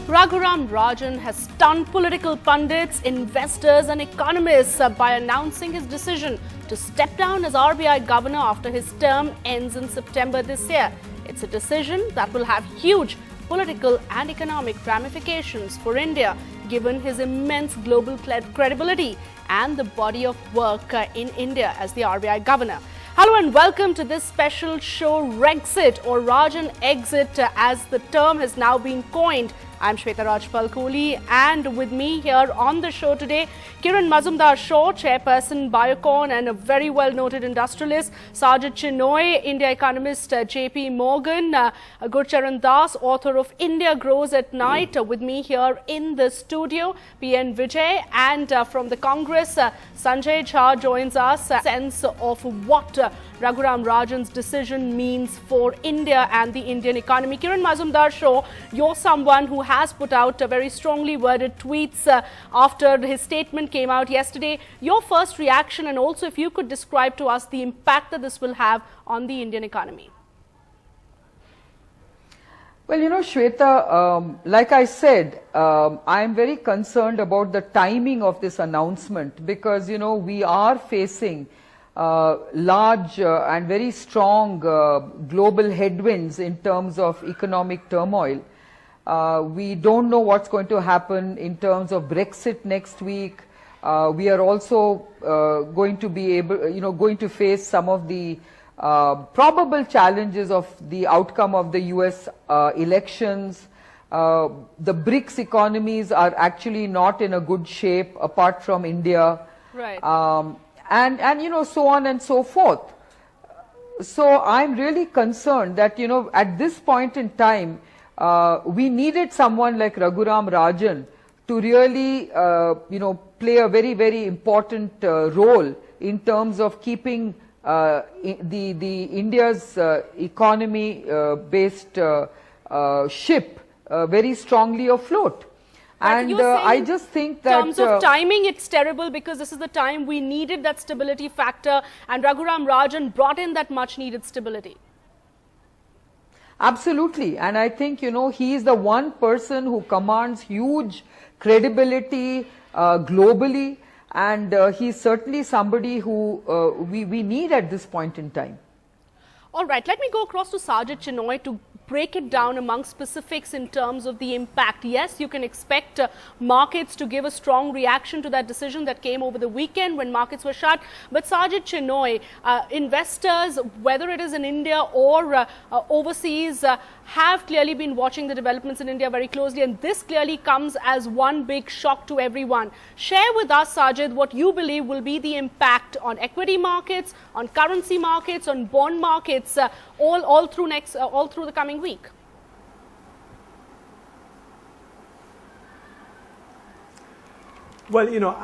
Raghuram Rajan has stunned political pundits, investors and economists by announcing his decision to step down as RBI Governor after his term ends in September this year. It's a decision that will have huge political and economic ramifications for India, given his immense global credibility and the body of work in India as the RBI Governor. Hello and welcome to this special show, Rexit or Rajan Exit, as the term has now been coined. I'm Shweta Rajpal-Kohli, and with me here on the show today, Kiran Mazumdar-Shaw, Chairperson, Biocon and a very well-noted industrialist, Sajid Chinoy, India economist, JP Morgan, Gurcharan Das, author of India Grows at Night, with me here in the studio, PN Vijay, and from the Congress, Sanjay Jha joins us. Sense of what Raghuram Rajan's decision means for India and the Indian economy. Kiran Mazumdar-Shaw, you're someone who has put out very strongly worded tweets after his statement came out yesterday. Your first reaction, and also if you could describe to us the impact that this will have on the Indian economy. Well, you know, Shweta, like I said, I am very concerned about the timing of this announcement because, you know, we are facing large and very strong global headwinds in terms of economic turmoil. We don't know what's going to happen in terms of Brexit next week. We are also going to be going to face some of the probable challenges of the outcome of the US elections. The BRICS economies are actually not in a good shape apart from India. Right. And you know, so on and so forth. So I'm really concerned that, you know, at this point in time, we needed someone like Raghuram Rajan to really, you know, play a very, very important role in terms of keeping the India's economy based ship very strongly afloat. And I just think that in terms of timing, it's terrible because this is the time we needed that stability factor, and Raghuram Rajan brought in that much needed stability. Absolutely. And I think, you know, he is the one person who commands huge credibility globally, and he's certainly somebody who we need at this point in time. All right, let me go across to Sajid Chinoy to break it down among specifics in terms of the impact. Yes, you can expect markets to give a strong reaction to that decision that came over the weekend when markets were shut. But Sajid Chinoy, investors, whether it is in India or overseas, have clearly been watching the developments in India very closely, and this clearly comes as one big shock to everyone. Share with us, Sajid, what you believe will be the impact on equity markets, on currency markets, on bond markets, all through the coming week. Well, you know,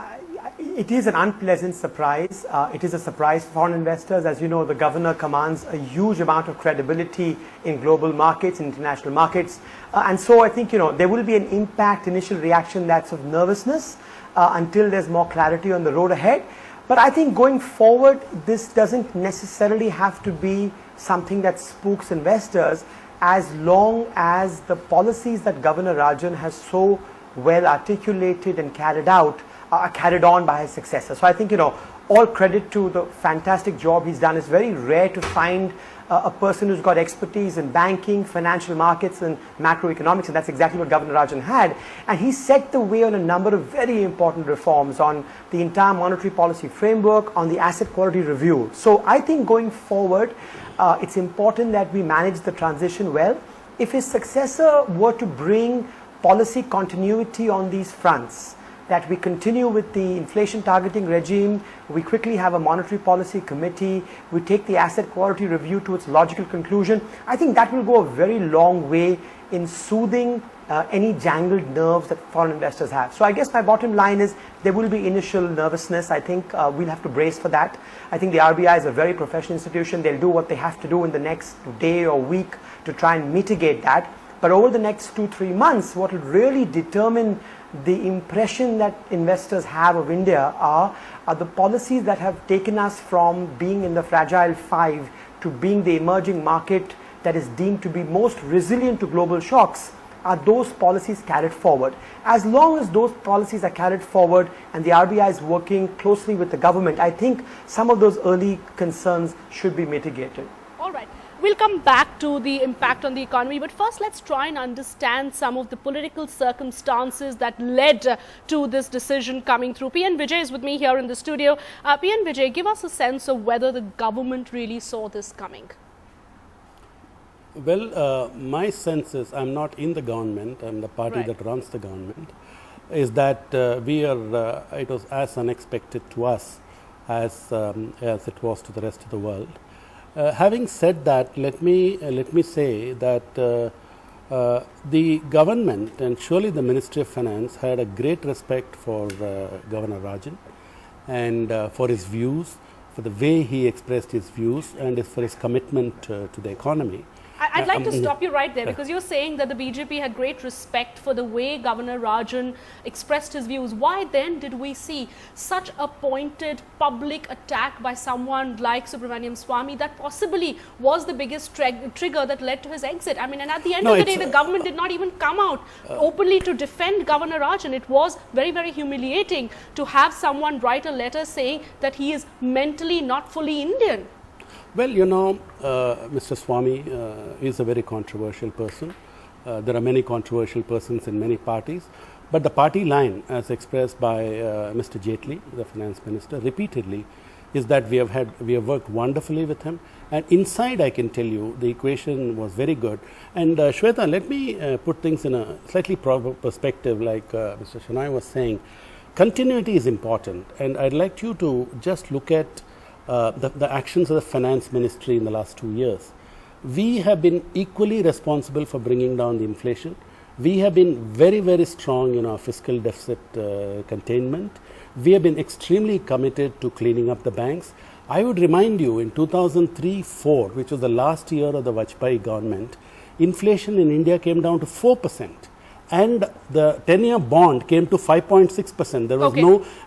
it is an unpleasant surprise. It is a surprise for foreign investors. As you know, the governor commands a huge amount of credibility in global markets, in international markets. And so I think, you know, there will be an impact, initial reaction that's of nervousness until there's more clarity on the road ahead. But I think going forward, this doesn't necessarily have to be something that spooks investors, as long as the policies that Governor Rajan has so well articulated and carried out are carried on by his successor. So I think, you know, all credit to the fantastic job he's done. It's very rare to find a person who's got expertise in banking, financial markets and macroeconomics, and that's exactly what Governor Rajan had. And he set the way on a number of very important reforms on the entire monetary policy framework, on the asset quality review. So I think going forward, it's important that we manage the transition well. If his successor were to bring policy continuity on these fronts, that we continue with the inflation targeting regime, we quickly have a monetary policy committee, we take the asset quality review to its logical conclusion, I think that will go a very long way in soothing any jangled nerves that foreign investors have. So I guess my bottom line is there will be initial nervousness. I think we'll have to brace for that. I think the RBI is a very professional institution. They'll do what they have to do in the next day or week to try and mitigate that. But over the next 2-3 months, what will really determine the impression that investors have of India are the policies that have taken us from being in the fragile five to being the emerging market that is deemed to be most resilient to global shocks. are those policies carried forward? As long as those policies are carried forward and the RBI is working closely with the government, I think some of those early concerns should be mitigated. All right. We'll come back to the impact on the economy, but first let's try and understand some of the political circumstances that led to this decision coming through. PN Vijay is with me here in the studio. PN Vijay, give us a sense of whether the government really saw this coming. Well, my sense is, I'm not in the government, I'm the party that runs the government, is that it was as unexpected to us as it was to the rest of the world. Having said that, let me say that the government and surely the Ministry of Finance had a great respect for Governor Rajan and for his views, for the way he expressed his views and for his commitment to the economy. I'd like to stop you right there, because you're saying that the BJP had great respect for the way Governor Rajan expressed his views. Why then did we see such a pointed public attack by someone like Subramaniam Swamy that possibly was the biggest trigger that led to his exit? I mean, and at the end of the day, the government did not even come out openly to defend Governor Rajan. It was very, very humiliating to have someone write a letter saying that he is mentally not fully Indian. Well, Mr. Swamy is a very controversial person. There are many controversial persons in many parties. But the party line, as expressed by Mr. Jaitley, the finance minister, repeatedly, is that we have worked wonderfully with him. And inside, I can tell you, the equation was very good. And Shweta, let me put things in a slightly proper perspective, like Mr. Shenoy was saying. Continuity is important. And I'd like you to just look at the actions of the finance ministry in the last 2 years. We have been equally responsible for bringing down the inflation. We have been very, very strong in our fiscal deficit containment. We have been extremely committed to cleaning up the banks. I would remind you, in 2003-04, which was the last year of the Vajpayee government, inflation in India came down to 4%. And the 10-year bond came to 5.6%. There was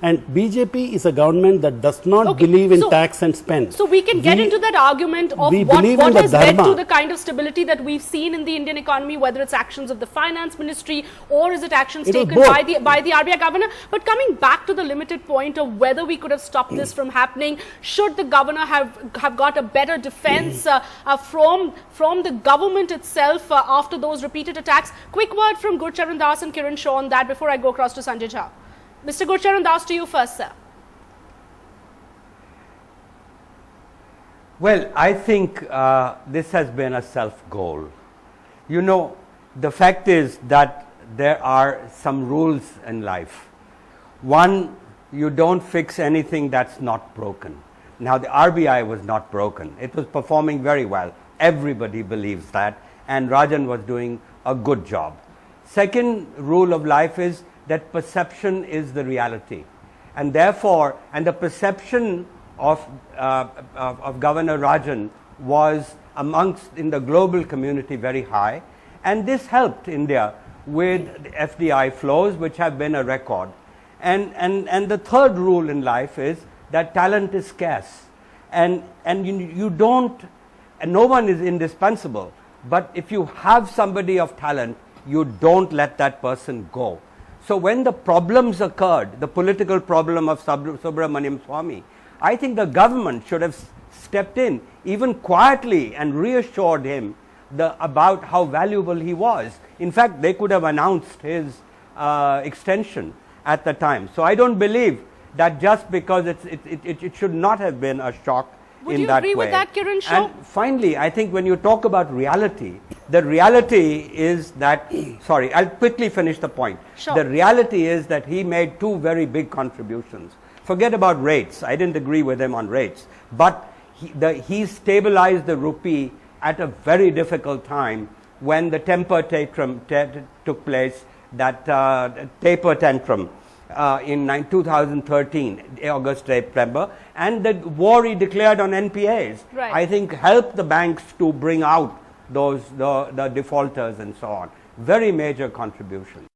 and BJP is a government that does not believe in tax and spend. So we can get into that argument of what has led to the kind of stability that we've seen in the Indian economy, whether it's actions of the finance ministry or is it actions taken by the RBI governor. But coming back to the limited point of whether we could have stopped this from happening, should the governor have got a better defense from the government itself after those repeated attacks? Quick word from Gurcharan Das and Kiran Shaw on that before I go across to Sanjay Jha. Mr. Gurcharan Das, to you first, sir. Well, I think this has been a self-goal. The fact is that there are some rules in life. One, you don't fix anything that's not broken. Now, the RBI was not broken. It was performing very well. Everybody believes that, and Rajan was doing a good job. Second rule of life is that perception is the reality, and therefore, the perception of Governor Rajan was in the global community very high, and this helped India with FDI flows, which have been a record. And the third rule in life is that talent is scarce, and no one is indispensable. But if you have somebody of talent, you don't let that person go. So when the problems occurred, the political problem of Subramaniam Swamy, I think the government should have stepped in, even quietly, and reassured him about how valuable he was. In fact, they could have announced his extension at the time. So I don't believe that just because it should not have been a shock. Would you agree with that, Kiran Shaw? And finally, I think when you talk about reality, the reality is that, sorry, I'll quickly finish the point. Sure. The reality is that he made two very big contributions. Forget about rates. I didn't agree with him on rates. But he stabilized the rupee at a very difficult time when the temper tantrum took place, that taper tantrum. In 2013, August, September, and the war he declared on NPAs, I think helped the banks to bring out the defaulters and so on. Very major contributions.